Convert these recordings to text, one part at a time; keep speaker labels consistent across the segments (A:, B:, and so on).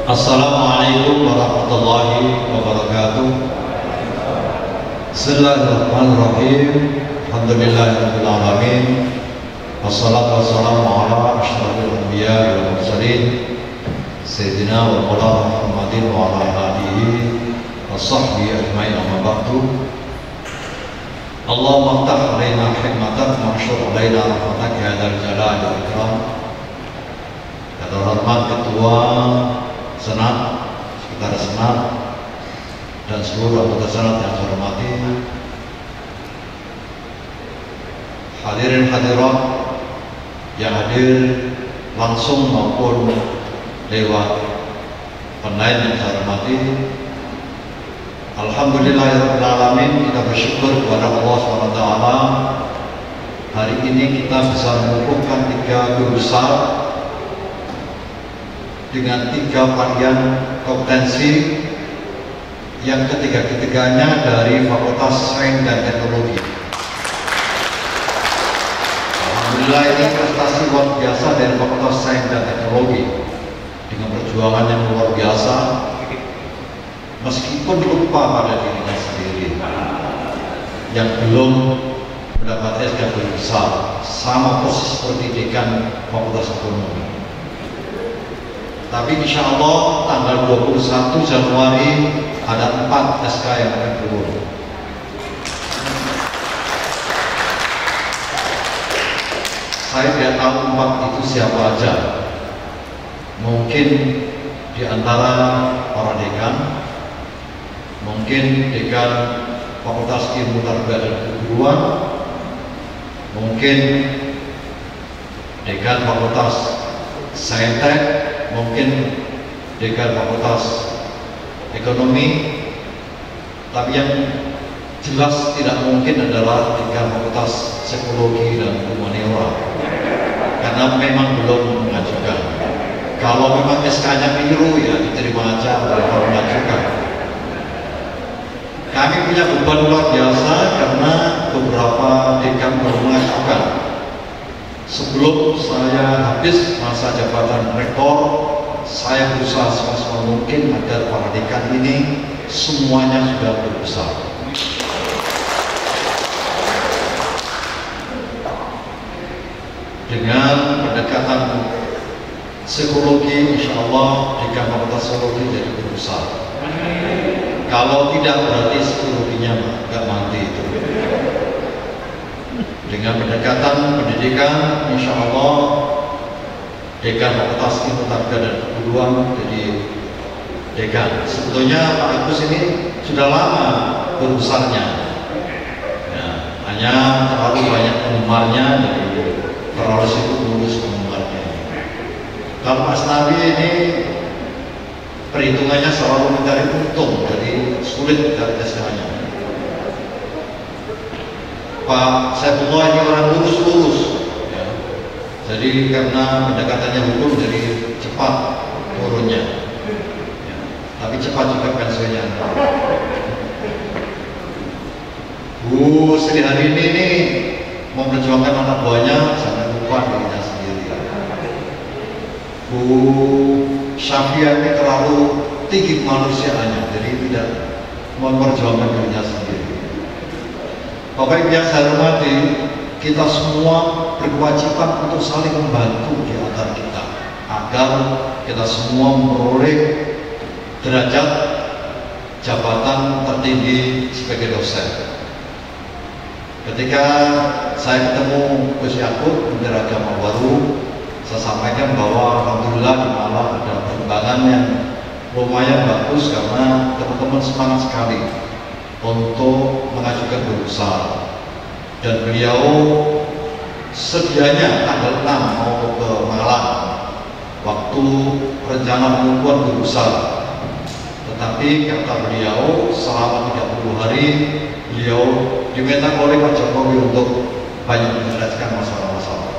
A: Assalamualaikum warahmatullahi wabarakatuh. Bismillahirrahmanirrahim. Alhamdulillahirabbil alamin. Wassalatu wassalamu ala asyrofil anbiya'i wal mursalin sayyidina wa maulana Muhammadin wa ala alihi washabbihi ajmain, amma ba'du. Allahumma ftah alaina hikmatak wa anshur alaina rahmatak ya dzal jalali wal ikram. Yang terhormat Ketua Senat, Sekretaris Senat, dan seluruh anggota Senat yang saya hormati, hadirin hadirat yang hadir langsung maupun lewat online yang saya hormati, alhamdulillahirabbil alamin, kita bersyukur kepada Allah SWT. Hari ini kita bisa mengukuhkan 3 guru besar dengan 3 varian kompetensi yang ketiga-ketiganya dari Fakultas Sains dan Teknologi. Alhamdulillah, ini prestasi luar biasa dari Fakultas Sains dan Teknologi dengan perjuangan yang luar biasa, meskipun lupa pada dirinya sendiri yang belum mendapat SK guru besar, sama persis seperti dekan Fakultas Ekonomi. Tapi insya Allah tanggal 21 Januari ada 4 SK yang akan turun. Saya tidak tahu 4 itu siapa aja. Mungkin di antara para dekan, mungkin dekan Fakultas Ilmu Tarbiyah dan Keguruan, mungkin dekan Fakultas Saintek, mungkin dekan Fakultas Ekonomi, tapi yang jelas tidak mungkin adalah dekan Fakultas Psikologi dan Humaniora, karena memang belum mengajukan. Kalau memang SK-nya keliru, ya diterima aja, tanpa mengajukan. Kami punya beban luar biasa karena beberapa dekan belum mengajukan. Sebelum saya habis masa jabatan rektor, saya berusaha semaksimal mungkin agar para dekan ini semuanya sudah berbesar. Dengan pendekatan psikologi, insya Allah dekan Fakultas Psikologi jadi berbesar. Kalau tidak, berarti psikologinya nggak mati itu. Dengan pendekatan pendidikan, insya Allah dekan Fakultas Ilmu Tarbiyah dan Keguruan jadi dekan. Sebetulnya Pak Agus ini sudah lama berbesarnya, ya, hanya terlalu banyak penggemarnya, jadi terlalu sibuk mengurus penggemarnya. Kalau Mas Nabi ini perhitungannya selalu mencari untung, jadi sulit mencari SK-nya. Pak Saifullah ini orang lurus-lurus, ya. Jadi karena pendekatannya hukum, jadi cepat turunnya, ya. Tapi cepat juga pensiunnya. Bu Sri hari ini nih memperjuangkan anak buahnya, jangan lupa dirinya sendiri. Bu Syafia ini terlalu tinggi kemanusiaannya, jadi tidak memperjuangkan dirinya sendiri. Bapak Ibu yang saya hormati, kita semua berkewajiban untuk saling membantu di antara kita agar kita semua memperoleh derajat jabatan tertinggi sebagai dosen. Ketika saya ketemu Gus Yakub, Menteri Agama baru, saya sampaikan bahwa alhamdulillah di Malang ada perkembangan yang lumayan bagus karena teman-teman semangat sekali untuk mengajukan guru besar, dan beliau sedianya tanggal 6 mau ke Malang waktu rencana pengukuhan guru besar, tetapi kata beliau selama 30 hari beliau diminta oleh Pak Jokowi untuk banyak menyelesaikan masalah-masalah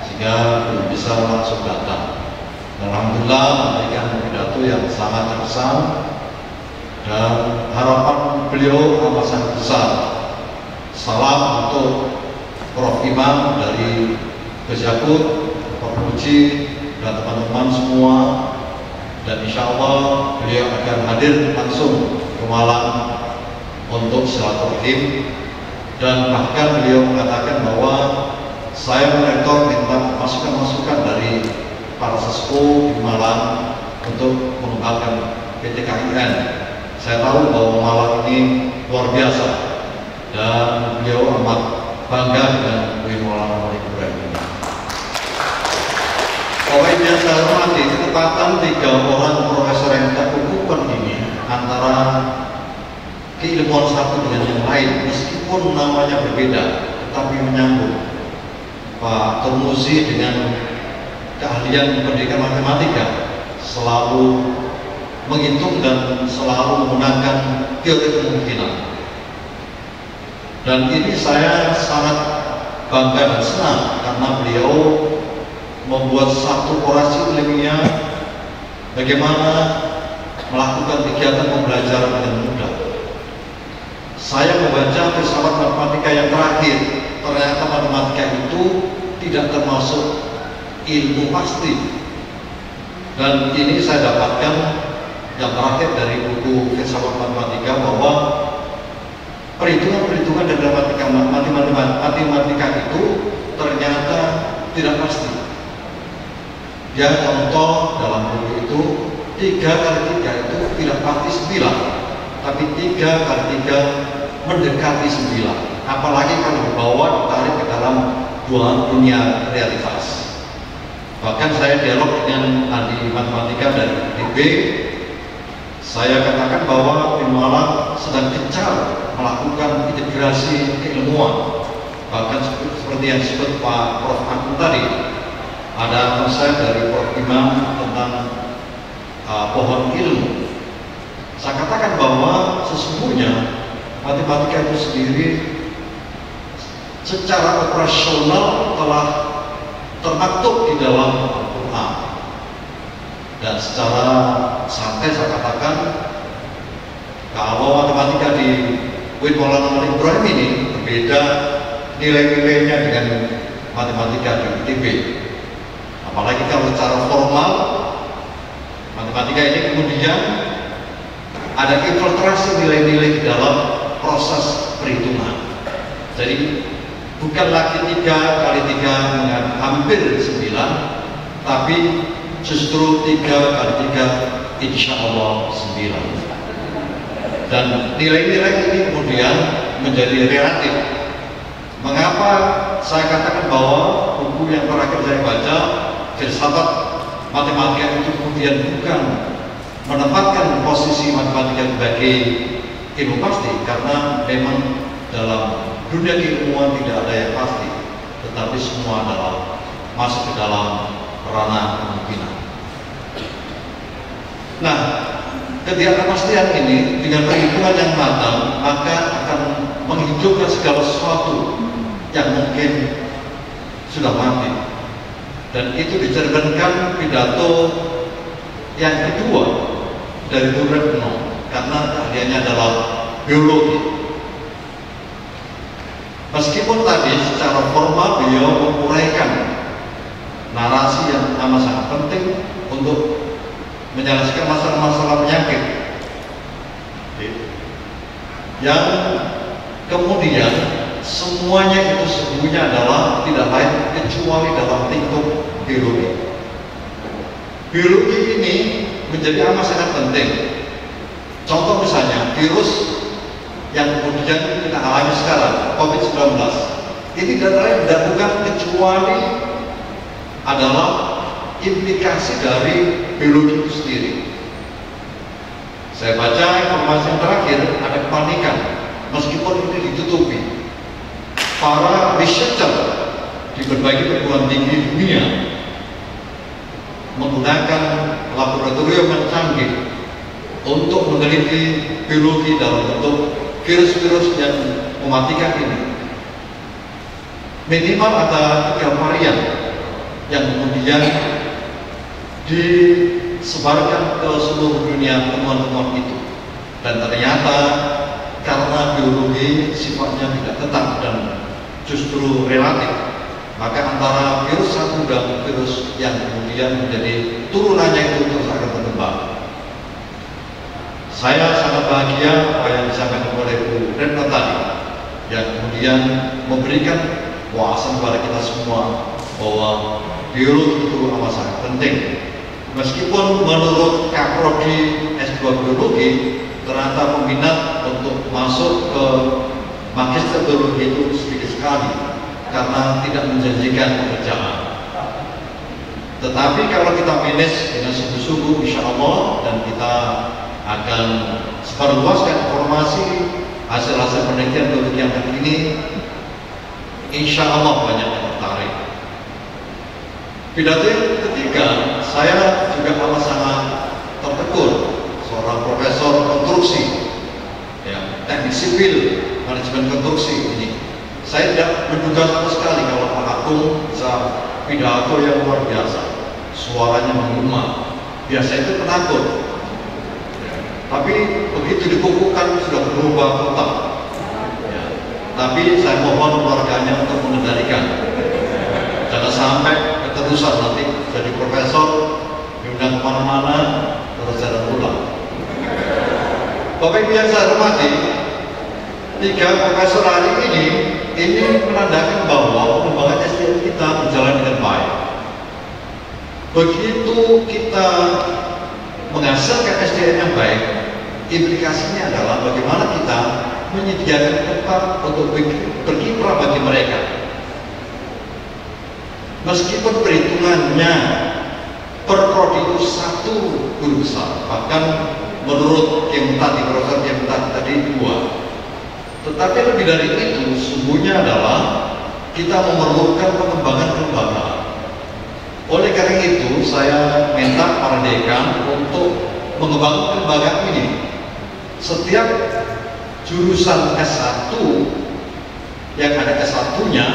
A: sehingga belum bisa langsung datang. Alhamdulillah memberikan pidato yang sangat terkesan, dan harapan beliau amat sangat besar. Salam untuk Prof. Imam dari Gus Yakub, Pak Puji, dan teman-teman semua, dan insya Allah akan hadir langsung ke Malang untuk silaturahim, dan bahkan beliau mengatakan bahwa saya rektor minta masukan-masukan dari para sesepuh di Malang untuk mengembangkan PT KIN. Saya tahu bahwa Malang ini luar biasa dan beliau amat bangga dengan Bui Maulana Malik Ibrahim ini. Oleh yang saya hormati, ketepatan 3 orang profesor yang tak kukukan ini antara keilmuan satu dengan yang lain, meskipun namanya berbeda, tetapi menyambung. Pak Turmuzi dengan keahlian pendidikan matematika selalu menghitung dan selalu menggunakan teori kemungkinan. Dan ini saya sangat bangga dan senang karena beliau membuat satu orasi ilmiah bagaimana melakukan kegiatan pembelajaran dengan mudah. Saya membaca filsafat matematika yang terakhir, ternyata matematika itu tidak termasuk ilmu pasti. Dan ini saya dapatkan yang terakhir dari buku filsafat matematika bahwa perhitungan-perhitungan dan matematika itu ternyata tidak pasti. Ya, contoh dalam buku itu 3 kali 3 itu tidak pasti 9, tapi 3 kali 3 mendekati 9. Apalagi kalau dibawa ditarik ke dalam dunia realitas. Bahkan saya dialog dengan ahli matematika dari ITB, saya katakan bahwa di Malang sedang gencar melakukan integrasi keilmuan. Bahkan seperti yang disebut Pak Prof. Agung tadi, ada konsep dari Prof. Imam tentang pohon ilmu. Saya katakan bahwa sesungguhnya matematika itu sendiri secara operasional telah termaktub di dalam Al-Quran. Dan secara santai saya katakan, kalau matematika di Bui Maulana Malik Ibrahim ini berbeda nilai-nilainya dengan matematika di ITB. Apalagi kalau secara formal, matematika ini kemudian ada infiltrasi nilai-nilai di dalam proses perhitungan. Jadi bukan lagi 3 kali 3 dengan hampir 9, tapi justru 3 kali 3 insya Allah 9. Dan nilai-nilai ini kemudian menjadi relatif. Mengapa saya katakan bahwa buku yang terakhir saya baca, filsafat matematika itu kemudian bukan menempatkan posisi matematika sebagai ilmu pasti, karena memang dalam dunia keilmuan tidak ada yang pasti, tetapi semua adalah masuk ke dalam ranah kemungkinan. Nah, ketidakpastian ini dengan perhitungan yang matang maka akan menghidupkan segala sesuatu yang mungkin sudah mati. Dan itu dicerminkan pidato yang kedua dari Bung Retno, karena keahliannya adalah biologi. Meskipun tadi secara formal beliau menguraikan narasi yang amat sangat penting untuk menyelesaikan masalah-masalah penyakit, yang kemudian semuanya itu sesungguhnya adalah tidak lain kecuali dalam lingkup biologi. Biologi ini menjadi amat sangat penting. Contoh misalnya virus yang kemudian kita alami sekarang, COVID-19, ini tidak lain dan bukan kecuali adalah implikasi dari biologi itu sendiri. Saya baca informasi yang terakhir, ada kepanikan meskipun ini ditutupi. Para researcher di berbagai perguruan tinggi dunia menggunakan laboratorium yang canggih untuk meneliti biologi dalam bentuk virus-virus yang mematikan ini. Minimal ada 3 varian yang kemudian disebarkan ke seluruh dunia temuan-temuan itu. Dan ternyata karena biologi sifatnya tidak tetap dan justru relatif, maka antara virus satu dan virus yang kemudian menjadi turunannya itu terus akan berkembang. Saya sangat bahagia apa yang disampaikan oleh Bu Retno tadi, yang kemudian memberikan wawasan kepada kita semua bahwa biologi itu amat sangat penting. Meskipun menurut Kaprodi S2 Biologi, ternyata peminat untuk masuk ke Magister Biologi itu sedikit sekali karena tidak menjanjikan pekerjaan. Tetapi kalau kita manage dengan sungguh-sungguh, insya Allah, dan kita akan sebarluaskan informasi hasil-hasil penelitian biologi yang ini, insya Allah banyak yang tertarik. Pidato yang ketiga, saya juga amat sangat tertegun, seorang profesor konstruksi, ya, teknik sipil, manajemen konstruksi ini. Saya tidak menduga sama sekali kalau Pak Agung bisa pidato yang luar biasa, suaranya menggema. Biasa itu penakut, ya. Tapi begitu dikukuhkan sudah berubah total. Ya. Tapi saya mohon keluarganya untuk mengendalikan, jangan sampai keterusan nanti jadi profesor diundang kemana-mana terus jalan pulang. Bapak Ibu yang saya hormati, 3 profesor hari ini menandakan bahwa pengembangan SDM kita berjalan dengan baik. Begitu kita menghasilkan SDM yang baik, implikasinya adalah bagaimana kita menyediakan tempat untuk berkiprah bagi mereka. Meskipun perhitungannya per prodi itu 1 guru besar, bahkan menurut yang tadi, Profesor yang tadi 2. Tetapi lebih dari itu, sungguhnya adalah kita memerlukan pengembangan kelembagaan. Oleh karena itu, saya minta para dekan untuk mengembangkan kelembagaan ini. Setiap jurusan S1 yang ada S1-nya,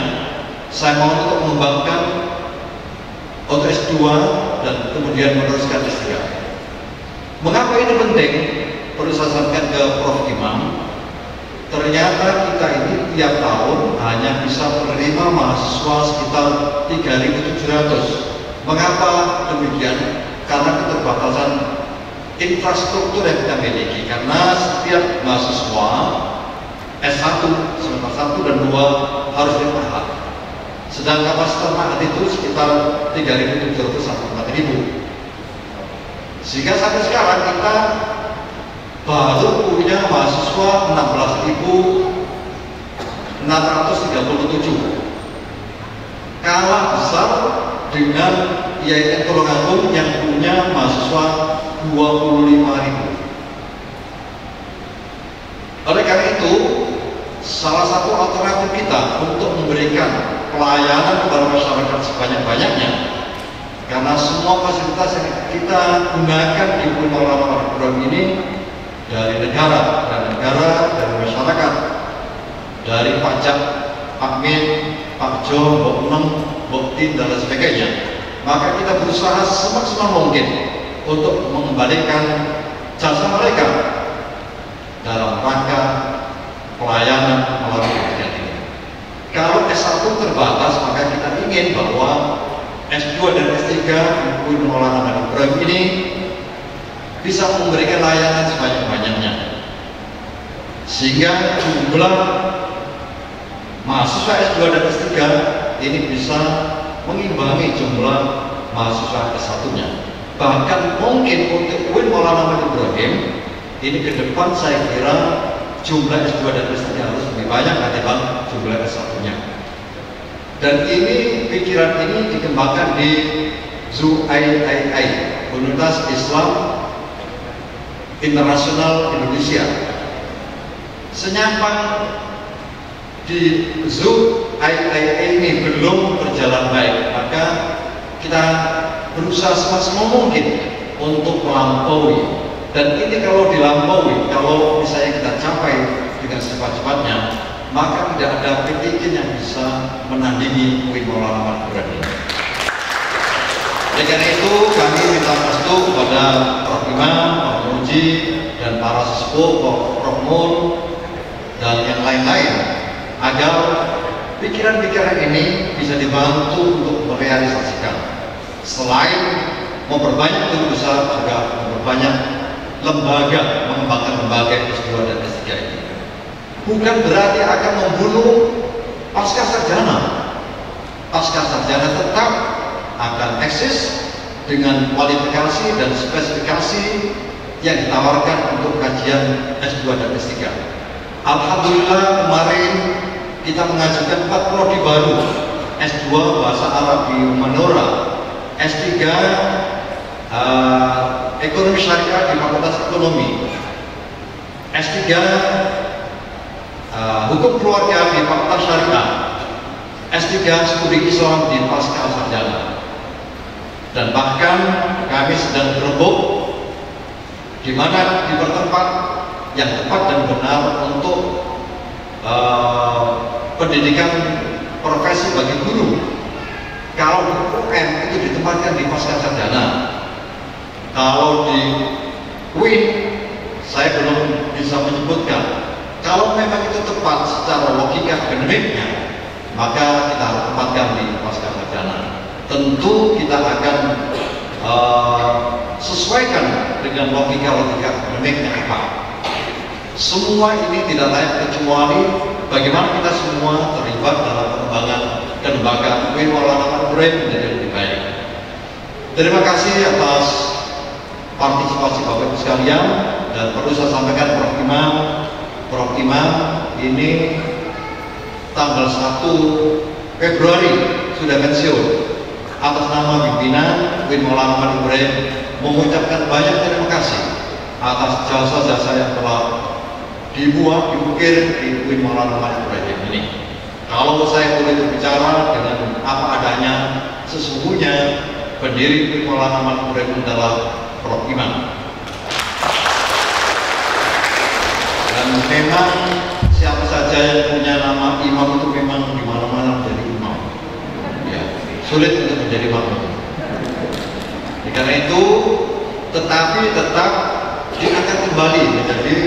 A: saya mau untuk mengembangkan untuk S2 dan kemudian meneruskan S3. Mengapa ini penting? Perlu saya sampaikan ke Prof. Imam. Ternyata kita ini tiap tahun hanya bisa menerima mahasiswa sekitar 3.700. Mengapa demikian? Karena keterbatasan infrastruktur yang kita miliki. Karena setiap mahasiswa S1, semester 1 dan 2 harus ditahan. Sedang kapasitas ma'had itu sekitar 3.700 sampai 4.000. Sehingga sampai sekarang kita baru punya mahasiswa 16.637. Kalah besar dengan IAIN Tulungagung yang punya mahasiswa 25.000. Oleh karena itu, salah satu alternatif kita untuk memberikan pelayanan kepada masyarakat sebanyak-banyaknya, karena semua fasilitas yang kita gunakan di Maulana Program ini dari negara, dari masyarakat, dari pajak, Pak Min, Pak Jo, Mbok Neng, Mbok Tin, dan lain sebagainya. Maka kita berusaha semaksimal mungkin untuk mengembalikan jasa mereka dalam rangka pelayanan melalui pendidikan ini. Kalau S1 terbatas, maka kita ingin bahwa S2 dan S3 di Maulana Program ini bisa memberikan layanan sebanyak-banyaknya, sehingga jumlah mahasiswa S2 dan S3 ini bisa mengimbangi jumlah mahasiswa S1-nya. Bahkan mungkin untuk UIN Maulana Ibrahim ini ke depan saya kira jumlah S2 dan S3 harus lebih banyak ketimbang jumlah S1-nya. Dan ini pikiran ini dikembangkan di ZUIII, Universitas Islam Internasional Indonesia. Senyapang di ZUIII ini belum berjalan baik, maka kita berusaha semaksimal mungkin untuk melampaui. Dan ini kalau dilampaui, kalau misalnya kita capai dengan cepat-cepatnya, maka tidak ada PTK yang bisa menandingi UIN Maulana Program ini. Oleh karena itu kami minta restu kepada Prof. Imam, Pak Muji, dan para sesepuh, Prof. Mul, dan yang lain-lain, agar pikiran-pikiran ini bisa dibantu untuk merealisasikan. Selain memperbanyak guru besar, juga memperbanyak lembaga, mengembangkan lembaga S2 dan S3 ini. Bukan berarti akan membunuh pasca sarjana. Pasca sarjana tetap akan eksis dengan kualifikasi dan spesifikasi yang ditawarkan untuk kajian S2 dan S3. Alhamdulillah kemarin kita mengajukan 4 prodi baru, S2 Bahasa Arab di Manora, S3 Ekonomi Syariah di Fakultas Ekonomi, S3 Hukum Keluarga di Fakultas Syariah, S3 Studi Islam di Pasca Sarjana. Dan bahkan kami sedang berembuk di mana di bertempat yang tepat dan benar untuk pendidikan profesi bagi guru. Kalau di UN itu ditempatkan di pasca sarjana. Kalau di UIN saya belum bisa menyebutkan. Kalau memang itu tepat secara logika akademiknya, maka kita harus tempatkan di pasca sarjana. Tentu kita akan sesuaikan dengan logika akademiknya apa. Semua ini tidak lain kecuali bagaimana kita semua terlibat dalam pengembangan dan lembaga UIN Maulana Ma'arif menjadi lebih baik. Terima kasih atas partisipasi Bapak Ibu sekalian, dan perlu saya sampaikan Prof. Imam ini tanggal 1 Februari sudah pensiun. Atas nama pimpinan UIN Maulana Ma'arif mengucapkan banyak terima kasih atas jasa-jasa yang telah diukir di UIN Maulana Ma'arif ini. Kalau saya boleh berbicara dengan apa adanya, sesungguhnya pendiri UIN Maulana Ma'arif adalah Prof. Imam. Dan memang siapa saja yang punya nama imam itu memang di mana-mana menjadi imam. Ya, sulit untuk menjadi makmum. Karena itu, tetapi tetap diangkat kembali menjadi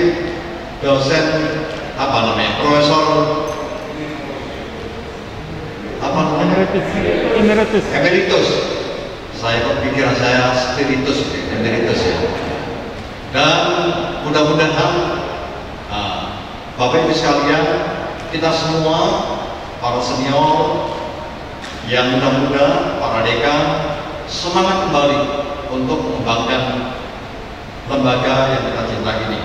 A: dosen profesor emeritus. Saya berpikir saya spiritus emeritus ya. Dan mudah-mudahan Bapak Ibu sekalian, kita semua para senior yang muda-muda, para dekan, semangat kembali untuk mengembangkan lembaga yang kita cintai ini.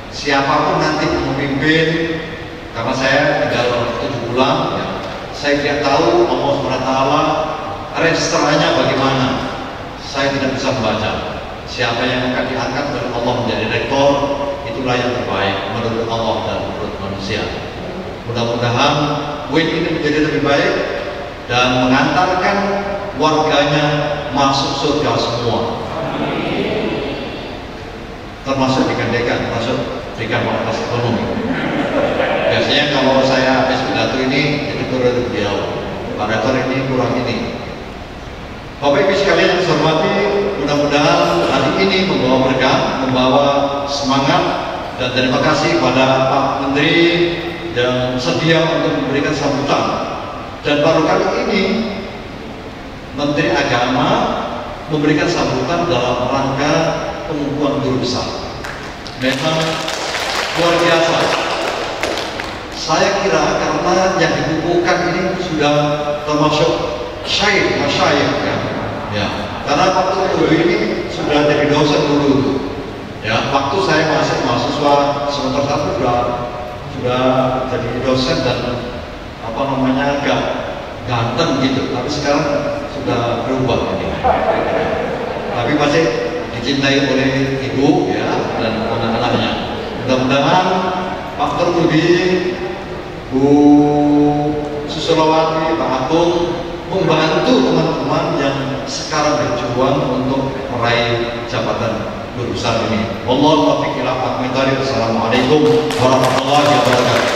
A: Siapapun nanti yang memimpin, karena saya tinggal 7 bulan, ya, saya tidak tahu Allah SWT restorannya bagaimana. Saya tidak bisa membaca. Siapa yang akan diangkat oleh Allah menjadi rektor, itulah yang terbaik menurut Allah dan menurut manusia. Mudah-mudahan UIN ini menjadi lebih baik dan mengantarkan warganya masuk surga semua. Termasuk dekan-dekan, termasuk dekan Fakultas Ekonomi. Biasanya kalau saya habis pidato ini, itu turun beliau. Pak Rektor ini kurang ini. Bapak Ibu sekalian yang saya hormati, mudah-mudahan hari ini membawa berkah, membawa semangat, dan terima kasih pada Pak Menteri yang sedia untuk memberikan sambutan. Dan baru kali ini Menteri Agama memberikan sambutan dalam rangka pengukuhan guru besar. Memang luar biasa. Saya kira karena yang dikukuhkan ini sudah termasuk masyayikh ya. Karena waktu dulu ini sudah jadi dosen dulu itu. Ya, waktu saya masih mahasiswa semester 1 sudah jadi dosen dan agak ganteng gitu. Tapi sekarang sudah berubah ini. Tapi masih dicintai oleh ibu ya dan anak-anaknya. Mudah-mudahan Pak Termudi, Bu Susulawati, Pak Agung membantu teman-teman yang sekarang berjuang untuk meraih jabatan guru besar ini. Wallahu muwaffiq ila aqwamit thoriq. Wassalamualaikum warahmatullahi wabarakatuh.